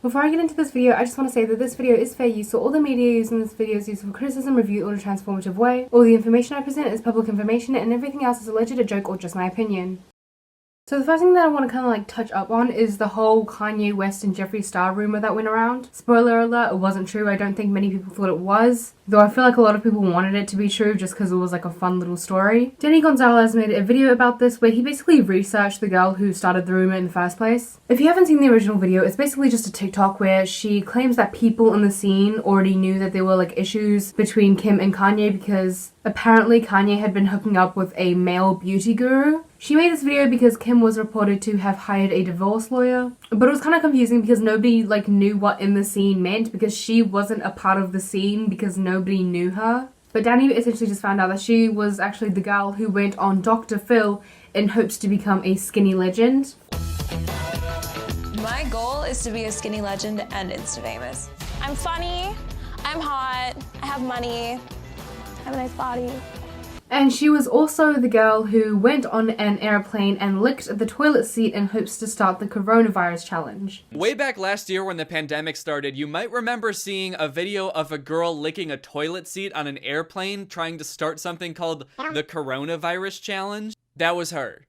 Before I get into this video, I just want to say that this video is fair use, so all the media used in this video is used for criticism, review, or a transformative way. All the information I present is public information, and everything else is alleged, a joke, or just my opinion. So the first thing that I want to kind of like touch up on is the whole Kanye West and Jeffree Star rumor that went around. Spoiler alert, it wasn't true. I don't think many people thought it was, though I feel like a lot of people wanted it to be true just because it was like a fun little story. Danny Gonzalez made a video about this where he basically researched the girl who started the rumor in the first place. If you haven't seen the original video, it's basically just a TikTok where she claims that people in the scene already knew that there were like issues between Kim and Kanye because apparently Kanye had been hooking up with a male beauty guru. She made this video because Kim was reported to have hired a divorce lawyer, but it was kind of confusing because nobody like knew what in the scene meant because she wasn't a part of the scene because nobody knew her. But Danny essentially just found out that she was actually the girl who went on Dr. Phil in hopes to become a skinny legend. My goal is to be a skinny legend and Insta famous. I'm funny, I'm hot, I have money, I have a nice body. And she was also the girl who went on an airplane and licked the toilet seat in hopes to start the coronavirus challenge. Way back last year when the pandemic started, you might remember seeing a video of a girl licking a toilet seat on an airplane trying to start something called the coronavirus challenge. That was her.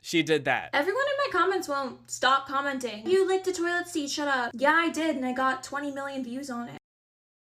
She did that. Everyone in my comments won't stop commenting. You licked a toilet seat, shut up. Yeah, I did, and I got 20 million views on it.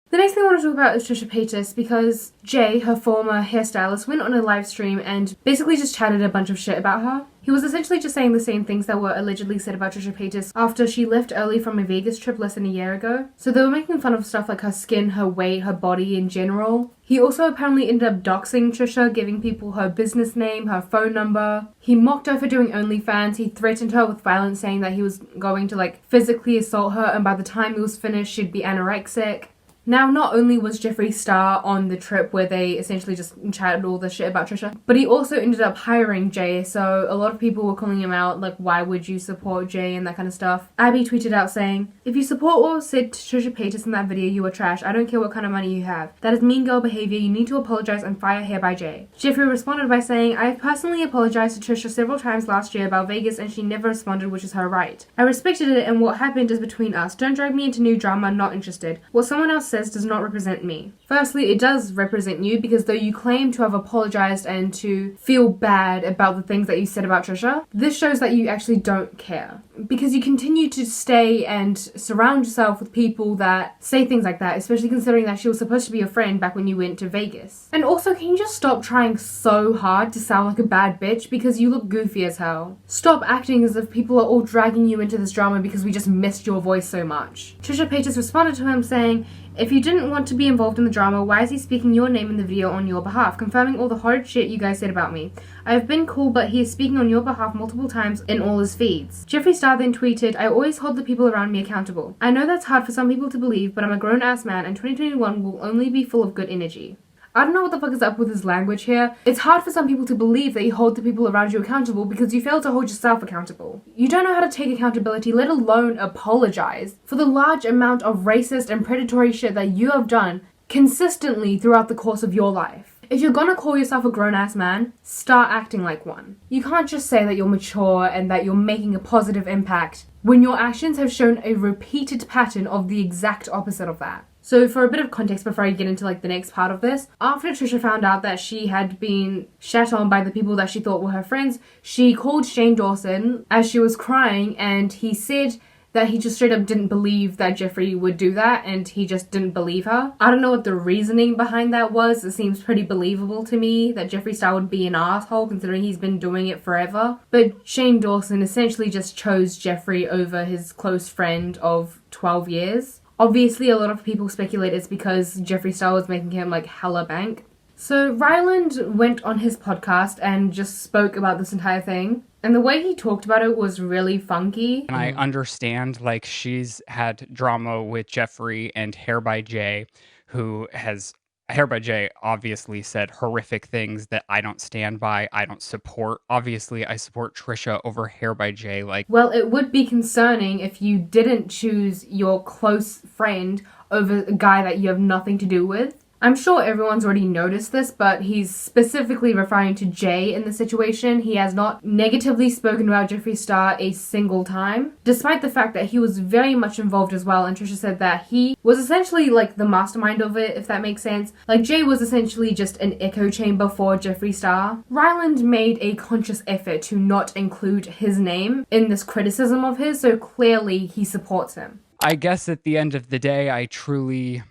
The next thing I want to talk about is Trisha Paytas because Jay, her former hairstylist, went on a live stream and basically just chatted a bunch of shit about her. He was essentially just saying the same things that were allegedly said about Trisha Paytas after she left early from a Vegas trip less than a year ago. So they were making fun of stuff like her skin, her weight, her body in general. He also apparently ended up doxing Trisha, giving people her business name, her phone number. He mocked her for doing OnlyFans. He threatened her with violence, saying that he was going to like physically assault her and by the time he was finished she'd be anorexic. Now, not only was Jeffree Star on the trip where they essentially just chatted all the shit about Trisha, but he also ended up hiring Jay, so a lot of people were calling him out, like, why would you support Jay and that kind of stuff. Abby tweeted out saying, "If you support or said to Trisha Paytas in that video, you are trash. I don't care what kind of money you have. That is mean girl behavior. You need to apologize and fire hair by Jay." Jeffree responded by saying, "I have personally apologized to Trisha several times last year about Vegas and she never responded, which is her right. I respected it and what happened is between us. Don't drag me into new drama, not interested. What someone else says does not represent me." Firstly, it does represent you because though you claim to have apologized and to feel bad about the things that you said about Trisha, this shows that you actually don't care. Because you continue to stay and surround yourself with people that say things like that, especially considering that she was supposed to be your friend back when you went to Vegas. And also, can you just stop trying so hard to sound like a bad bitch because you look goofy as hell? Stop acting as if people are all dragging you into this drama because we just missed your voice so much. Trisha Paytas responded to him saying, "If you didn't want to be involved in the drama, why is he speaking your name in the video on your behalf, confirming all the horrid shit you guys said about me? I have been cool, but he is speaking on your behalf multiple times in all his feeds." Jeffree Star then tweeted, "I always hold the people around me accountable. I know that's hard for some people to believe, but I'm a grown-ass man and 2021 will only be full of good energy." I don't know what the fuck is up with his language here. It's hard for some people to believe that you hold the people around you accountable because you fail to hold yourself accountable. You don't know how to take accountability, let alone apologize, for the large amount of racist and predatory shit that you have done consistently throughout the course of your life. If you're gonna call yourself a grown-ass man, start acting like one. You can't just say that you're mature and that you're making a positive impact when your actions have shown a repeated pattern of the exact opposite of that. So for a bit of context before I get into like the next part of this, after Trisha found out that she had been shat on by the people that she thought were her friends, she called Shane Dawson as she was crying and he said that he just straight up didn't believe that Jeffree would do that and he just didn't believe her. I don't know what the reasoning behind that was. It seems pretty believable to me that Jeffree Star would be an asshole considering he's been doing it forever. But Shane Dawson essentially just chose Jeffree over his close friend of 12 years. Obviously, a lot of people speculate it's because Jeffree Star was making him like hella bank. So Ryland went on his podcast and just spoke about this entire thing. And the way he talked about it was really funky. And I understand like she's had drama with Jeffree and Hair by Jay, who has Hair by Jay obviously said horrific things that I don't stand by, I don't support. Obviously, I support Trisha over Hair by Jay. Like, well, it would be concerning if you didn't choose your close friend over a guy that you have nothing to do with. I'm sure everyone's already noticed this, but he's specifically referring to Jay in the situation. He has not negatively spoken about Jeffree Star a single time, despite the fact that he was very much involved as well, and Trisha said that he was essentially like the mastermind of it, if that makes sense. Like, Jay was essentially just an echo chamber for Jeffree Star. Ryland made a conscious effort to not include his name in this criticism of his, so clearly he supports him. I guess at the end of the day, I truly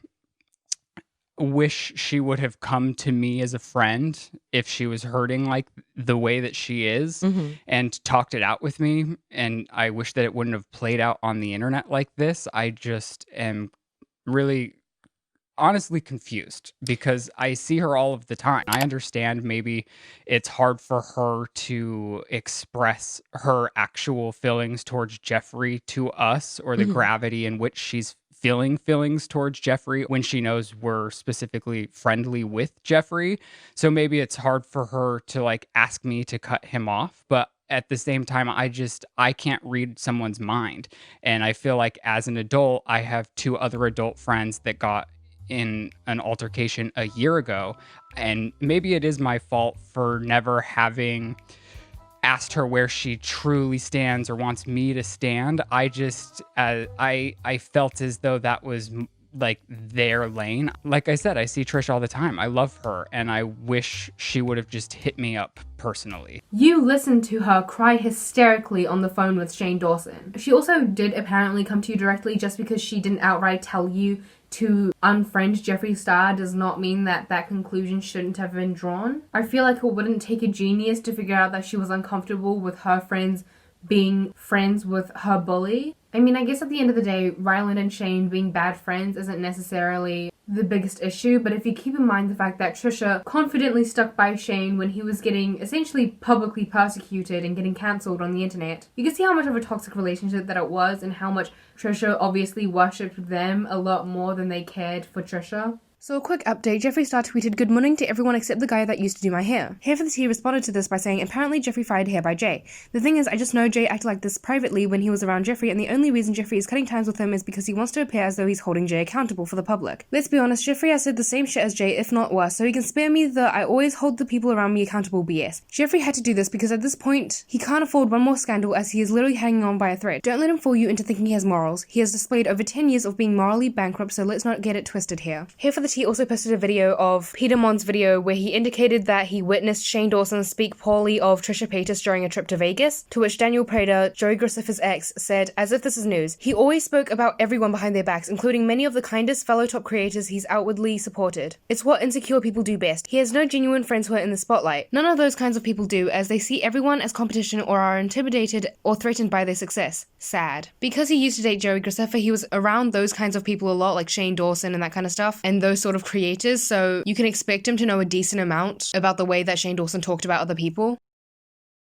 wish she would have come to me as a friend if she was hurting like the way that she is, and talked it out with me. And I wish that it wouldn't have played out on the internet like this. I just am really honestly confused because I see her all of the time. I understand maybe it's hard for her to express her actual feelings towards Jeffree to us, or the gravity in which she's feeling feelings towards Jeffree when she knows we're specifically friendly with Jeffree. So maybe it's hard for her to like ask me to cut him off, but at the same time, I can't read someone's mind. And I feel like as an adult, I have 2 other adult friends that got in an altercation a year ago. And maybe it is my fault for never having asked her where she truly stands or wants me to stand. I just, I felt as though that was like their lane. Like I said, I see Trish all the time. I love her, and I wish she would have just hit me up personally. You listened to her cry hysterically on the phone with Shane Dawson. She also did apparently come to you directly. Just because she didn't outright tell you to unfriend Jeffree Star does not mean that that conclusion shouldn't have been drawn. I feel like it wouldn't take a genius to figure out that she was uncomfortable with her friends being friends with her bully. I mean, I guess at the end of the day, Ryland and Shane being bad friends isn't necessarily the biggest issue, but if you keep in mind the fact that Trisha confidently stuck by Shane when he was getting essentially publicly persecuted and getting cancelled on the internet, you can see how much of a toxic relationship that it was, and how much Trisha obviously worshipped them a lot more than they cared for Trisha. So a quick update, Jeffree Star tweeted, "Good morning to everyone except the guy that used to do my hair." Hair for the Tea responded to this by saying, "Apparently Jeffree fired Hair by Jay. The thing is, I just know Jay acted like this privately when he was around Jeffree, and the only reason Jeffree is cutting ties with him is because he wants to appear as though he's holding Jay accountable for the public. Let's be honest, Jeffree has said the same shit as Jay, if not worse, so he can spare me the 'I always hold the people around me accountable' BS. Jeffree had to do this because at this point, he can't afford one more scandal, as he is literally hanging on by a thread. Don't let him fool you into thinking he has morals. He has displayed over 10 years of being morally bankrupt, so let's not get it twisted here." Hair for the Tea also posted a video of Peter Mon's video where he indicated that he witnessed Shane Dawson speak poorly of Trisha Paytas during a trip to Vegas, to which Daniel Prater, Joey Graceffa's ex, said, "As if this is news. He always spoke about everyone behind their backs, including many of the kindest fellow top creators he's outwardly supported. It's what insecure people do best. He has no genuine friends who are in the spotlight. None of those kinds of people do, as they see everyone as competition or are intimidated or threatened by their success. Sad." Because he used to date Joey Graceffa, he was around those kinds of people a lot, like Shane Dawson and that kind of stuff, and those sort of creators, so you can expect him to know a decent amount about the way that Shane Dawson talked about other people.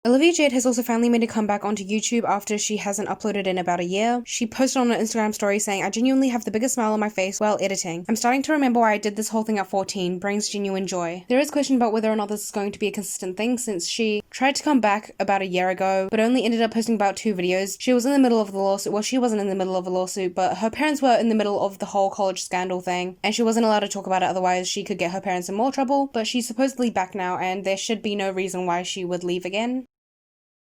Olivia Jade has also finally made a comeback onto YouTube after she hasn't uploaded in about a year. She posted on her Instagram story saying, "I genuinely have the biggest smile on my face while editing. I'm starting to remember why I did this whole thing at 14. Brings genuine joy." There is question about whether or not this is going to be a consistent thing, since she tried to come back about a year ago, but only ended up posting about 2 videos. She was in the middle of the lawsuit. Well, she wasn't in the middle of a lawsuit, but her parents were in the middle of the whole college scandal thing, and she wasn't allowed to talk about it, otherwise she could get her parents in more trouble, but she's supposedly back now, and there should be no reason why she would leave again.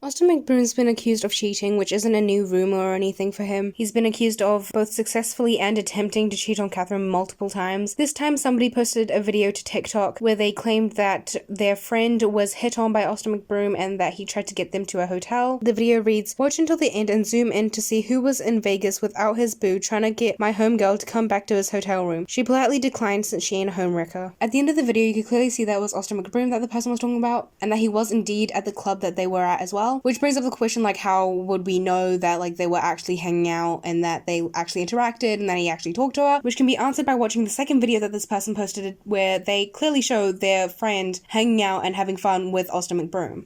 Austin McBroom's been accused of cheating, which isn't a new rumor or anything for him. He's been accused of both successfully and attempting to cheat on Catherine multiple times. This time somebody posted a video to TikTok where they claimed that their friend was hit on by Austin McBroom and that he tried to get them to a hotel. The video reads, "Watch until the end and zoom in to see who was in Vegas without his boo trying to get my homegirl to come back to his hotel room. She politely declined since she ain't a homewrecker." At the end of the video, you could clearly see that it was Austin McBroom that the person was talking about, and that he was indeed at the club that they were at as well. Which brings up the question, like, how would we know that, like, they were actually hanging out and that they actually interacted and that he actually talked to her? Which can be answered by watching the second video that this person posted, where they clearly show their friend hanging out and having fun with Austin McBroom.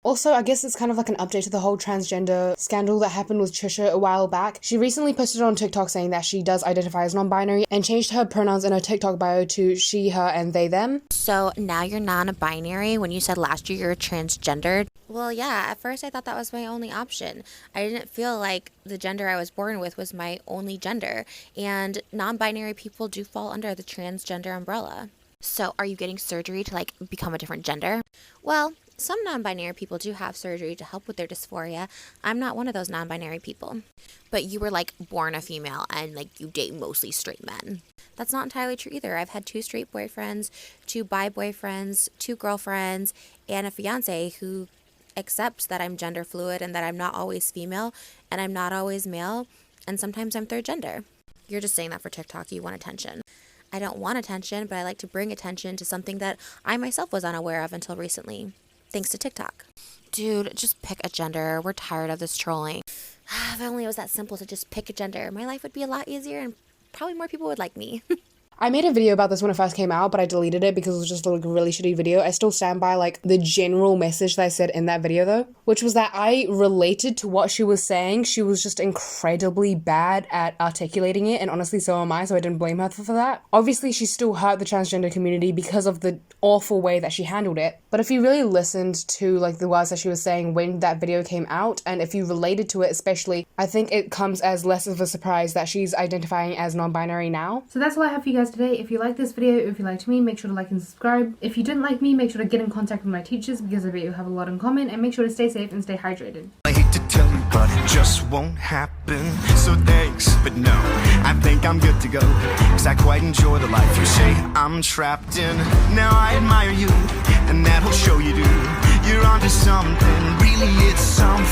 Also, I guess it's kind of like an update to the whole transgender scandal that happened with Trisha a while back. She recently posted on TikTok saying that she does identify as non-binary and changed her pronouns in her TikTok bio to she, her, and they, them. So now you're non-binary when you said last year you're transgendered. Well, yeah, at first I thought that was my only option. I didn't feel like the gender I was born with was my only gender, and non-binary people do fall under the transgender umbrella. So, are you getting surgery to, like, become a different gender? Well, some non-binary people do have surgery to help with their dysphoria. I'm not one of those non-binary people. But you were, like, born a female and, like, you date mostly straight men. That's not entirely true either. I've had 2 straight boyfriends, 2 bi boyfriends, 2 girlfriends, and a fiance who accepts that I'm gender fluid and that I'm not always female and I'm not always male, and sometimes I'm third gender. You're just saying that for TikTok. You want attention. I don't want attention, but I like to bring attention to something that I myself was unaware of until recently, thanks to TikTok. Dude, just pick a gender. We're tired of this trolling. If only it was that simple to just pick a gender, my life would be a lot easier and probably more people would like me. I made a video about this when it first came out, but I deleted it because it was just like a really shitty video. I still stand by like the general message that I said in that video though, which was that I related to what she was saying. She was just incredibly bad at articulating it, and honestly so am I, so I didn't blame her for that. Obviously she still hurt the transgender community because of the awful way that she handled it, but if you really listened to like the words that she was saying when that video came out, and if you related to it especially, I think it comes as less of a surprise that she's identifying as non-binary now. So that's all I have for you guys today. If you like this video, if you liked me, make sure to like and subscribe. If you didn't like me, make sure to get in contact with my teachers because I bet you have a lot in common, and make sure to stay safe and stay hydrated. I hate to tell you, but it just won't happen. So thanks, but no, I think I'm good to go, cause I quite enjoy the life you say I'm trapped in. Now I admire you, and that'll show you do. You're onto something, really it's something.